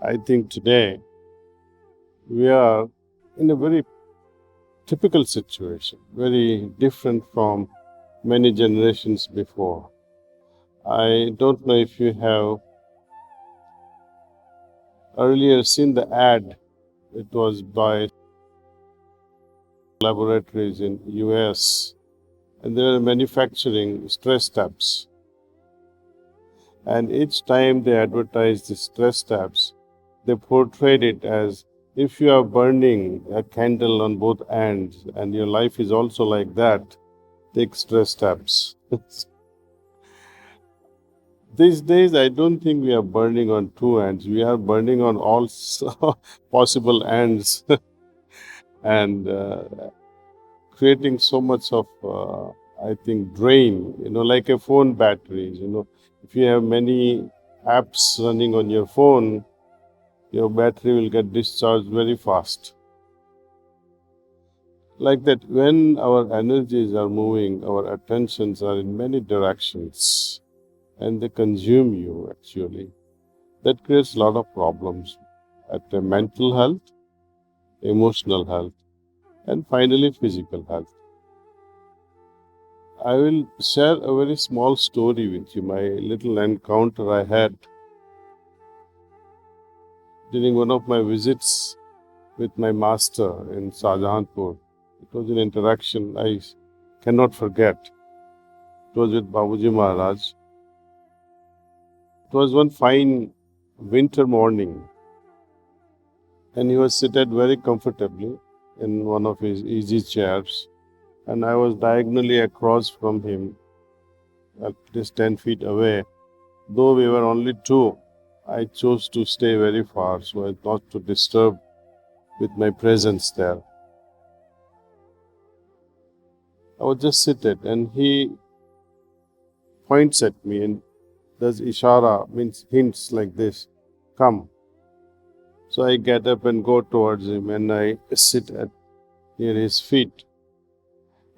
I think today we are in a very typical situation, very different from many generations before. I don't know if you have earlier seen the ad. It was by laboratories in US and they were manufacturing stress tabs. And each time they advertised the stress tabs, they portrayed it as if you are burning a candle on both ends and your life is also like that, take stress tabs. These days, I don't think we are burning on two ends. We are burning on all possible ends and creating so much of, I think, drain, like a phone batteries. If you have many apps running on your phone, your battery will get discharged very fast. Like that, when our energies are moving, our attentions are in many directions and they consume you actually. That creates a lot of problems at the mental health, emotional health, and finally physical health. I will share a very small story with you, my little encounter I had during one of my visits with my master in Shahjahanpur. It was an interaction I cannot forget. It was with Babuji Maharaj. It was one fine winter morning and he was seated very comfortably in one of his easy chairs and I was diagonally across from him at least 10 feet away. Though we were only two, I chose to stay very far so as not to disturb with my presence there. I was just seated and he points at me and does ishara, means hints like this, come. So I get up and go towards him and I sit near his feet.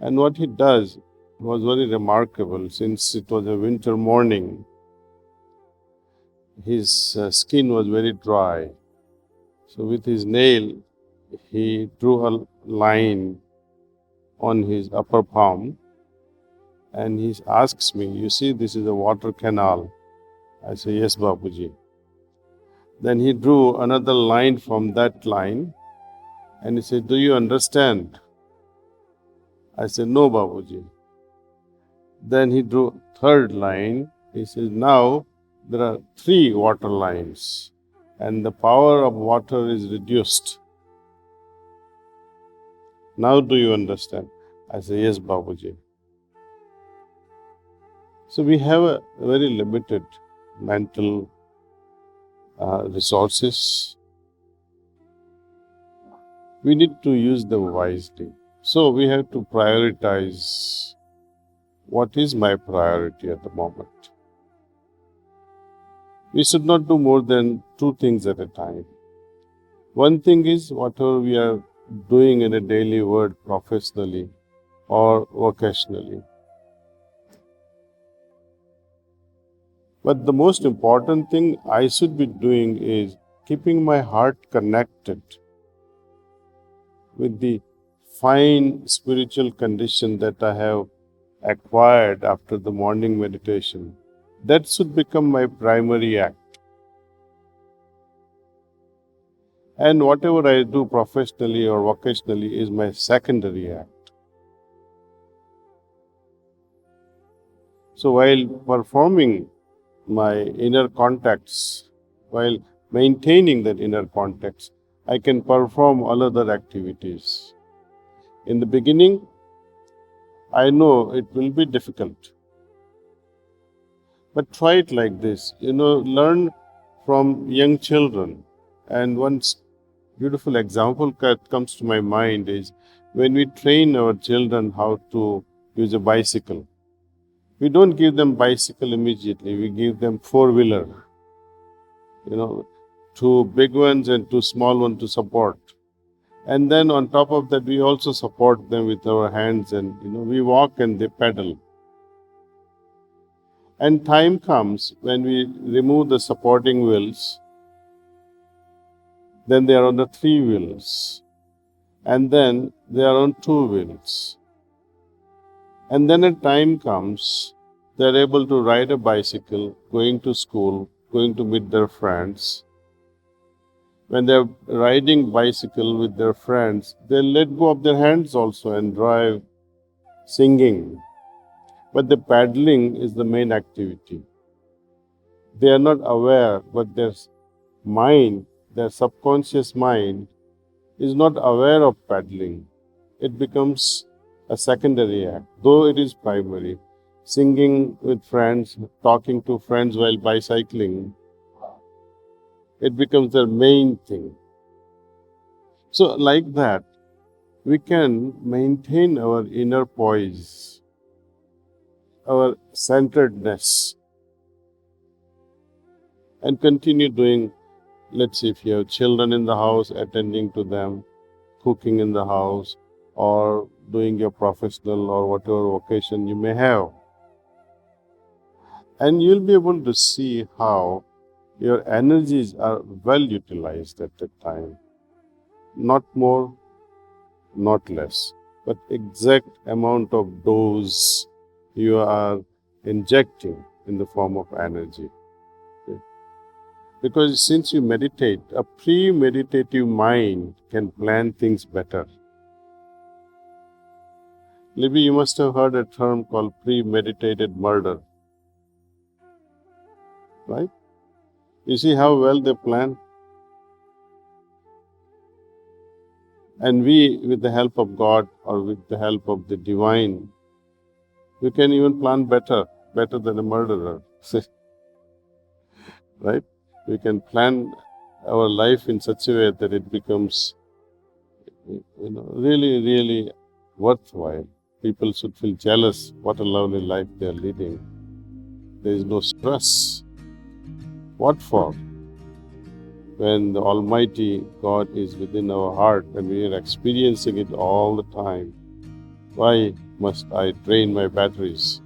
And what he does was very remarkable since it was a winter morning. His skin was very dry. So with his nail, he drew a line on his upper palm and he asks me, you see, this is a water canal. I say, yes, Babuji. Then he drew another line from that line and he said, do you understand? I said, no, Babuji. Then he drew third line. He says, now there are 3 water lines and the power of water is reduced. Now do you understand? I say, yes, Babuji. So we have a very limited mental resources. We need to use them wisely. So we have to prioritize what is my priority at the moment. We should not do more than 2 things at a time. One thing is whatever we are doing in a daily work professionally or vocationally. But the most important thing I should be doing is keeping my heart connected with the fine spiritual condition that I have acquired after the morning meditation. That should become my primary act. And whatever I do professionally or vocationally is my secondary act. So while performing my inner contacts, while maintaining that inner contacts, I can perform all other activities. In the beginning, I know it will be difficult. But try it like this, learn from young children. And one beautiful example that comes to my mind is when we train our children how to use a bicycle. We don't give them bicycle immediately, we give them 4-wheeler. 2 big ones and 2 small ones to support. And then on top of that, we also support them with our hands and, we walk and they pedal. And time comes when we remove the supporting wheels then they are on the three wheels, and then they are on two wheels. And then a time comes, they are able to ride a bicycle, going to school, going to meet their friends. When they are riding bicycle with their friends, they let go of their hands also and drive singing. But the paddling is the main activity. They are not aware, but their mind, their subconscious mind, is not aware of paddling. It becomes a secondary act, though it is primary. Singing with friends, talking to friends while bicycling, it becomes their main thing. So, like that, we can maintain our inner poise, our centeredness, and continue doing, let's say, if you have children in the house, attending to them, cooking in the house, or doing your professional or whatever vocation you may have. And you'll be able to see how your energies are well utilized at that time. Not more, not less, but exact amount of dose you are injecting in the form of energy. Okay? Because since you meditate, a pre-meditative mind can plan things better. Maybe you must have heard a term called premeditated murder, right? You see how well they plan? And we, with the help of God or with the help of the divine, we can even plan better than a murderer, right? We can plan our life in such a way that it becomes, really, really worthwhile. People should feel jealous. What a lovely life they are leading. There is no stress. What for? When the Almighty God is within our heart and we are experiencing it all the time, why must I drain my batteries?